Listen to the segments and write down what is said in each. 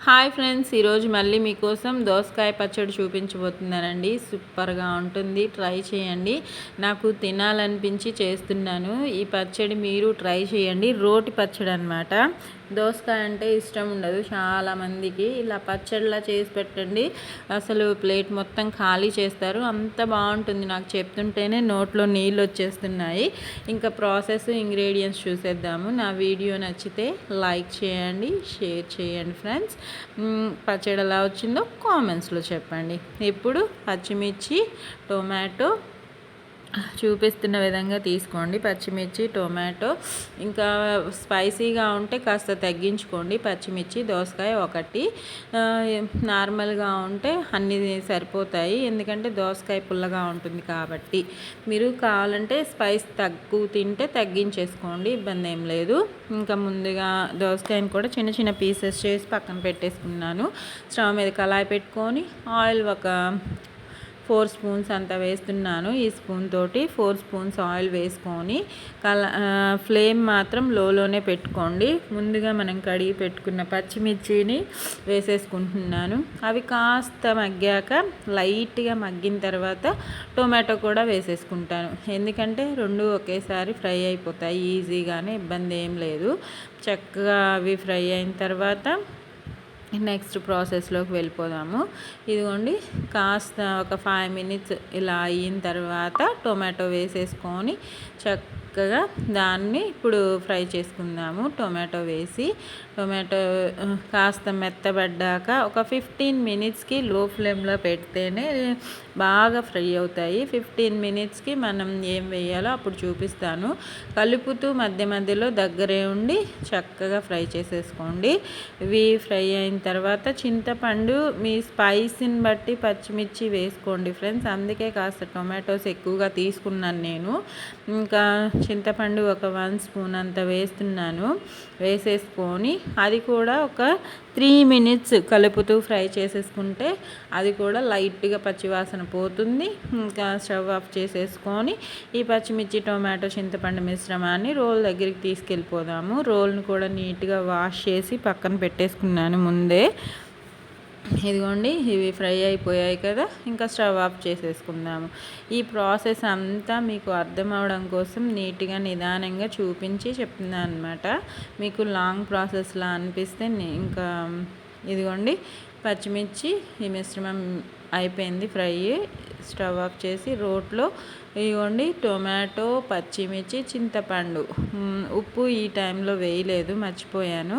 Hi friends, ఈరోజు మళ్ళీ మీకోసం దోసకాయ పచ్చడి చూపించబోతున్నానండి. సూపర్గా ఉంటుంది, ట్రై చేయండి. నాకు తినాలనిపించి చేస్తున్నాను. ఈ పచ్చడి మీరు ట్రై చేయండి. రోటి పచ్చడి అనమాట. దోసకాయ అంటే ఇష్టం ఉండదు చాలామందికి. ఇలా పచ్చడిలా చేసి పెట్టండి, అసలు ప్లేట్ మొత్తం ఖాళీ చేస్తారు. అంత బాగుంటుంది. నాకు చెప్తుంటేనే నోట్లో నీళ్ళు వచ్చేస్తున్నాయి. ఇంకా ప్రాసెస్, ఇంగ్రీడియంట్స్ చూసేద్దాము. నా వీడియో నచ్చితే లైక్ చేయండి, షేర్ చేయండి ఫ్రెండ్స్. పచ్చడి ఎలా వచ్చిందో కామెంట్స్లో చెప్పండి. ఇప్పుడు పచ్చిమిర్చి, టొమాటో చూపిస్తున్న విధంగా తీసుకోండి. పచ్చిమిర్చి, టొమాటో, ఇంకా స్పైసీగా ఉంటే కాస్త తగ్గించుకోండి. పచ్చిమిర్చి, దోసకాయ ఒకటి, నార్మల్గా ఉంటే అన్నీ సరిపోతాయి. ఎందుకంటే దోసకాయ పుల్లగా ఉంటుంది కాబట్టి. మీరు కావాలంటే స్పైస్ తక్కువ తింటే తగ్గించేసుకోండి, ఇబ్బంది ఏం లేదు. ఇంకా ముందుగా దోసకాయని కూడా చిన్న చిన్న పీసెస్ చేసి పక్కన పెట్టేసుకున్నాను. స్టవ్ మీద కళాయి పెట్టుకొని ఆయిల్ ఒక 4 స్పూన్స్ అంత వేస్తున్నాను. ఈ స్పూన్ తోటి 4 స్పూన్స్ ఆయిల్ వేసుకొని ఫ్లేమ్ మాత్రం లోలోనే పెట్టుకోండి. ముందుగా మనం కడిగి పెట్టుకున్న పచ్చిమిర్చిని వేసేసుకుంటున్నాను. అవి కాస్త మగ్గాక, లైట్గా మగ్గిన తర్వాత టొమాటో కూడా వేసేసుకుంటాను. ఎందుకంటే రెండు ఒకేసారి ఫ్రై అయిపోతాయి ఈజీగానే, ఇబ్బంది ఏం లేదు. చక్కగా అవి ఫ్రై అయిన తర్వాత నెక్స్ట్ ప్రాసెస్లోకి వెళ్ళిపోదాము. ఇదిగోండి, కాస్త ఒక 5 మినిట్స్ ఇలా అయిన తర్వాత టొమాటో వేసేసుకొని చక్కగా దాన్ని ఇప్పుడు ఫ్రై చేసుకుందాము. టొమాటో వేసి టొమాటో కాస్త మెత్తబడ్డాక ఒక 15 మినిట్స్కి లో ఫ్లేమ్లో పెడితేనే బాగా ఫ్రై అవుతాయి. 15 మినిట్స్కి మనం ఏం వేయాలో అప్పుడు చూపిస్తాను. కలుపుతూ మధ్య మధ్యలో దగ్గరే ఉండి చక్కగా ఫ్రై చేసేసుకోండి. ఇవి ఫ్రై అయిన తర్వాత చింతపండు మీ స్పైసీని బట్టి పచ్చిమిర్చి వేసుకోండి ఫ్రెండ్స్. అందుకే కాస్త టొమాటోస్ ఎక్కువగా తీసుకున్నాను నేను. ఇంకా చింతపండు ఒక 1 స్పూన్ అంత వేస్తున్నాను. వేసేసుకొని అది కూడా ఒక 3 మినిట్స్ కలుపుతూ ఫ్రై చేసేసుకుంటే అది కూడా లైట్గా పచ్చివాసన పోతుంది. ఇంకా స్టవ్ ఆఫ్ చేసేసుకొని ఈ పచ్చిమిర్చి, టొమాటో, చింతపండు మిశ్రమాన్ని రోల్ దగ్గరికి తీసుకెళ్ళిపోదాము. రోల్ని కూడా నీట్గా వాష్ చేసి పక్కన పెట్టేసుకున్నాను ముందే. ఇదిగోండి, ఇవి ఫ్రై అయిపోయాయి కదా, ఇంకా స్టవ్ ఆఫ్ చేసేసుకుందాము. ఈ ప్రాసెస్ అంతా మీకు అర్థం అవడం కోసం నీట్గా నిదానంగా చూపించి చెప్తున్నాను అనమాట. మీకు లాంగ్ ప్రాసెస్లా అనిపిస్తే ఇంకా ఇదిగోండి, పచ్చిమిర్చి ఈ మిశ్రమం అయిపోయింది ఫ్రై. స్టవ్ ఆఫ్ చేసి రోట్లో ఇదిగోండి టొమాటో, పచ్చిమిర్చి, చింతపండు, ఉప్పు ఈ టైంలో వేయలేదు, మర్చిపోయాను.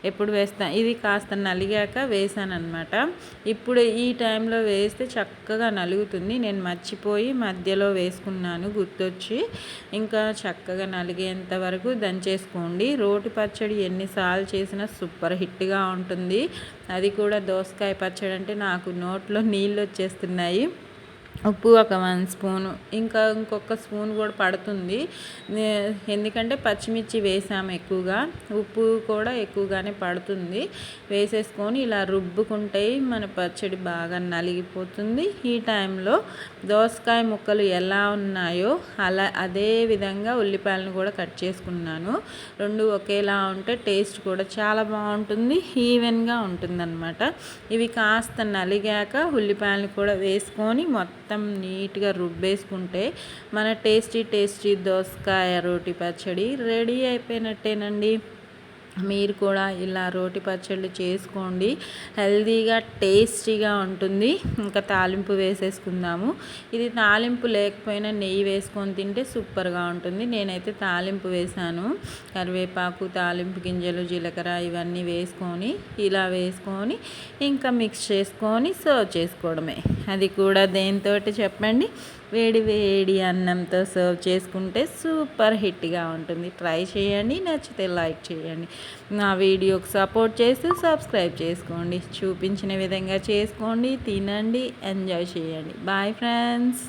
ఎప్పుడు వేస్తాను, ఇది కాస్త నలిగాక వేసాను అనమాట. ఇప్పుడు ఈ టైంలో వేస్తే చక్కగా నలుగుతుంది. నేను మర్చిపోయి మధ్యలో వేసుకున్నాను గుర్తొచ్చి. ఇంకా చక్కగా నలిగేంత వరకు దంచేసుకోండి. రోటి పచ్చడి ఎన్నిసార్లు చేసినా సూపర్ హిట్గా ఉంటుంది. అది కూడా దోసకాయ పచ్చడి అంటే నాకు నోట్లో నీళ్ళు వచ్చేస్తున్నాయి. ఉప్పు ఒక 1 స్పూను, ఇంకా ఇంకొక స్పూన్ కూడా పడుతుంది. ఎందుకంటే పచ్చిమిర్చి వేసాము ఎక్కువగా, ఉప్పు కూడా ఎక్కువగానే పడుతుంది. వేసేసుకొని ఇలా రుబ్బుకుంటే మన పచ్చడి బాగా నలిగిపోతుంది. ఈ టైంలో దోసకాయ ముక్కలు ఎలా ఉన్నాయో అదే విధంగా ఉల్లిపాయలను కూడా కట్ చేసుకున్నాను. రెండు ఒకేలా ఉంటే టేస్ట్ కూడా చాలా బాగుంటుంది, ఈవెన్గా ఉంటుందన్నమాట. ఇవి కాస్త నలిగాక ఉల్లిపాయలను కూడా వేసుకొని మొత్తం నీట్గా రుబ్బేసుకుంటే మన టేస్టీ దోసకాయ రోటి పచ్చడి రెడీ అయిపోయినట్టేనండి. మీరు కూడా ఇలా రోటి పచ్చళ్ళు చేసుకోండి, హెల్తీగా టేస్టీగా ఉంటుంది. ఇంకా తాలింపు వేసేసుకుందాము. ఇది తాలింపు లేకపోయినా నెయ్యి వేసుకొని తింటే సూపర్గా ఉంటుంది. నేనైతే తాలింపు వేసాను. కరివేపాకు, తాలింపు గింజలు, జీలకర్ర ఇవన్నీ వేసుకొని ఇలా వేసుకొని ఇంకా మిక్స్ చేసుకొని సర్వ్ చేసుకోవడమే. అది కూడా దేనితోటి చెప్పండి, వేడి వేడి అన్నంతో సర్వ్ చేసుకుంటే సూపర్ హిట్గా ఉంటుంది. ట్రై చేయండి, నచ్చితే లైక్ చేయండి. నా వీడియోకి సపోర్ట్ చేస్తూ సబ్స్క్రైబ్ చేసుకోండి. చూపించిన విధంగా చేసుకోండి, తినండి, ఎంజాయ్ చేయండి. Bye friends.